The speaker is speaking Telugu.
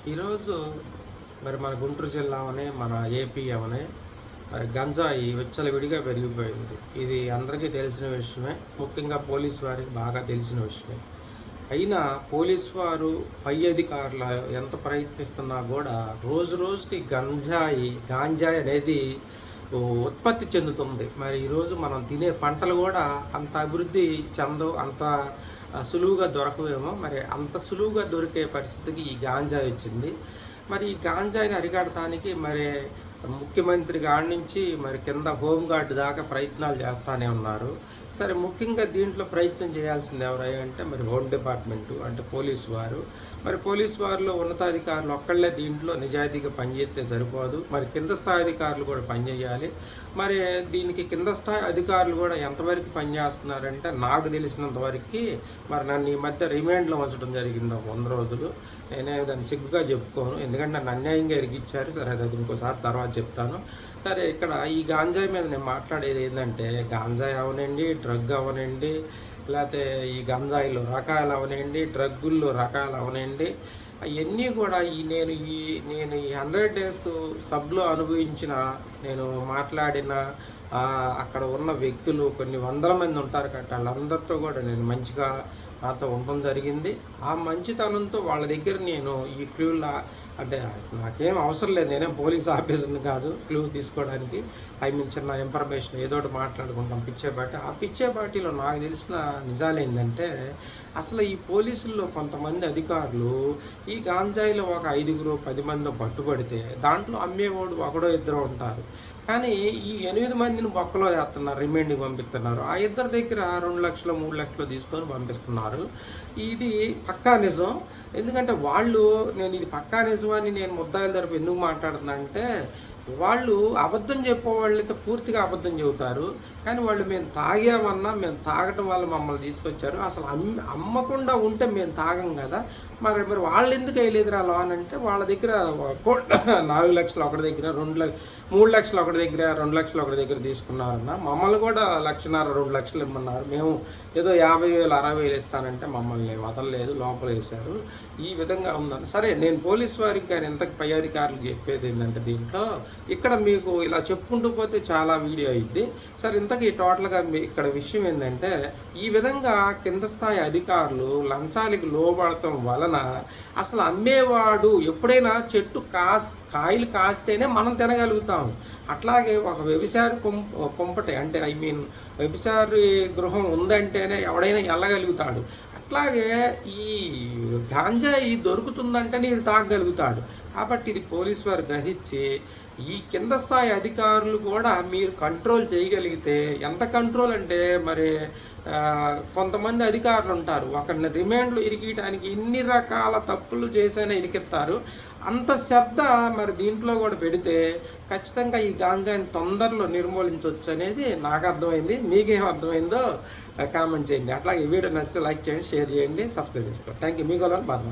ఈరోజు మరి మన గుంటూరు జిల్లా అవనే మన ఏపీ అవనే మరి గంజాయి విచ్చలవిడిగా పెరిగిపోయింది. ఇది అందరికీ తెలిసిన విషయమే. ముఖ్యంగా పోలీసు వారికి బాగా తెలిసిన విషయమే. అయినా పోలీసు వారు పై అధికారులు ఎంత ప్రయత్నిస్తున్నా కూడా రోజు రోజుకి గాంజాయి అనేది ఉత్పత్తి చెందుతుంది. మరి ఈరోజు మనం తినే పంటలు కూడా అంత అభివృద్ధి చెందవు, అంత సులువుగా దొరకవేమో. మరి అంత సులువుగా దొరికే పరిస్థితికి ఈ గాంజాయి వచ్చింది. మరి ఈ గాంజాయిని అరికడటానికి మరి ముఖ్యమంత్రి గాడి నుంచి మరి కింద హోంగార్డు దాకా ప్రయత్నాలు చేస్తూనే ఉన్నారు. సరే, ముఖ్యంగా దీంట్లో ప్రయత్నం చేయాల్సింది ఎవరంటే మరి హోమ్ డిపార్ట్మెంటు, అంటే పోలీసు వారు. మరి పోలీసు వారిలో ఉన్నతాధికారులు ఒక్కళ్ళే దీంట్లో నిజాయితీగా పనిచేస్తే సరిపోదు, మరి కింద స్థాయి అధికారులు కూడా పనిచేయాలి. మరి దీనికి కింద స్థాయి అధికారులు కూడా ఎంతవరకు పనిచేస్తున్నారంటే నాకు తెలిసినంత వరకు మరి నన్ను ఈ మధ్య రిమాండ్లో ఉంచడం జరిగింది ఒక 100 రోజులు. నేనే దాన్ని సిగ్గుగా చెప్పుకోను, ఎందుకంటే నన్ను అన్యాయంగా ఇరిగిచ్చారు. సరే, అది ఇంకోసారి తర్వాత చెప్తాను. సరే, ఇక్కడ ఈ గాంజాయి మీద నేను మాట్లాడేది ఏంటంటే, గాంజాయి అవనండి, డ్రగ్ అవనండి, లేకపోతే ఈ గంజాయిలో రకాలు అవనండి, డ్రగ్గుల్లో రకాలు అవనండి, అవన్నీ కూడా నేను ఈ 100 డేస్ సబ్లో అనుభవించిన, నేను మాట్లాడిన అక్కడ ఉన్న వ్యక్తులు కొన్ని వందల మంది ఉంటారు కాబట్టి వాళ్ళందరితో కూడా నేను మంచిగా నాతో ఉండడం జరిగింది. ఆ మంచితనంతో వాళ్ళ దగ్గర నేను ఈ క్లూలా, అంటే నాకేం అవసరం లేదు, నేనేం పోలీస్ ఆఫీసర్ని కాదు క్లూ తీసుకోవడానికి. చిన్న ఇన్ఫర్మేషన్ ఏదో ఒకటి మాట్లాడుకుంటాం పిచ్చేపాటి. ఆ పిచ్చేపాటిలో నాకు తెలిసిన నిజాలు ఏంటంటే, అసలు ఈ పోలీసుల్లో కొంతమంది అధికారులు ఈ గాంజాయిలో ఒక 5 10 మంది పట్టుబడితే దాంట్లో అమ్మేవాడు ఒకడో ఇద్దరు ఉంటారు. కానీ ఈ 8 మందిని బొక్కలో వేస్తున్నారు, రిమైండ్కి పంపిస్తున్నారు. ఆ ఇద్దరి దగ్గర 2 లక్షలు 3 లక్షలు తీసుకొని పంపిస్తున్నారు. ఇది పక్కా నిజం. ఎందుకంటే నేను ఇది పక్కా నిజం అని నేను ముద్దాయిల తరపు ఎందుకు మాట్లాడుతున్నా అంటే, వాళ్ళు అబద్ధం చెప్పేవాళ్ళైతే పూర్తిగా అబద్ధం చెబుతారు. కానీ వాళ్ళు మేము తాగామన్నా, మేము తాగటం వల్ల మమ్మల్ని తీసుకొచ్చారు, అసలు అమ్మకుండా ఉంటే మేము తాగం కదా, మరి వాళ్ళు ఎందుకు వేయలేదురా లోన్ అంటే, వాళ్ళ దగ్గర 4 లక్షలు ఒకటి దగ్గర, 3 లక్షలు ఒకటి దగ్గర, 2 లక్షలు ఒకటి దగ్గర తీసుకున్నారన్న. మమ్మల్ని కూడా 1,50,000 2 లక్షలు ఇమ్మన్నారు. మేము ఏదో 50,000 60,000 ఇస్తానంటే మమ్మల్ని వదలలేదు, లోపల వేశారు. ఈ విధంగా ఉందన్న. సరే, నేను పోలీసు వారికి కానీ ఎంతకు పై అధికారులు చెప్పేది ఏంటంటే, దీంట్లో ఇక్కడ మీకు ఇలా చెప్పుకుంటూ పోతే చాలా వీడియో అయింది. సరే, ఇంతకీ టోటల్గా ఇక్కడ విషయం ఏంటంటే, ఈ విధంగా కింద స్థాయి అధికారులు లంచాలకి లోబడటం వలన అసలు అమ్మేవాడు ఎప్పుడైనా చెట్టు కాయలు కాస్తేనే మనం తినగలుగుతాం. అట్లాగే ఒక వ్యభిచారి కుంపటి, అంటే వ్యభిచారి గృహం ఉందంటేనే ఎవడైనా వెళ్ళగలుగుతాడు. అట్లాగే ఈ గాంజాయి దొరుకుతుందంటే వీడు తాగగలుగుతాడు. కాబట్టి ఇది పోలీసు వారు గ్రహించి ఈ కింద స్థాయి అధికారులు కూడా మీరు కంట్రోల్ చేయగలిగితే, ఎంత కంట్రోల్ అంటే మరి కొంతమంది అధికారులు ఉంటారు, ఒకరిని రిమాండ్లు ఇరికియడానికి ఎన్ని రకాల తప్పులు చేసైనా ఇరికిస్తారు. అంత శ్రద్ధ మరి దీంట్లో కూడా పెడితే ఖచ్చితంగా ఈ గాంజాయిని తొందరలో నిర్మూలించవచ్చు అనేది నాకు అర్థమైంది. మీకేం అర్థమైందో కామెంట్ చేయండి. అట్లాగే వీడియో నచ్చితే లైక్ చేయండి, షేర్ చేయండి, సబ్స్క్రైబ్ చేసుకోండి. Thank you. మీ గోళాన్ని బాధ.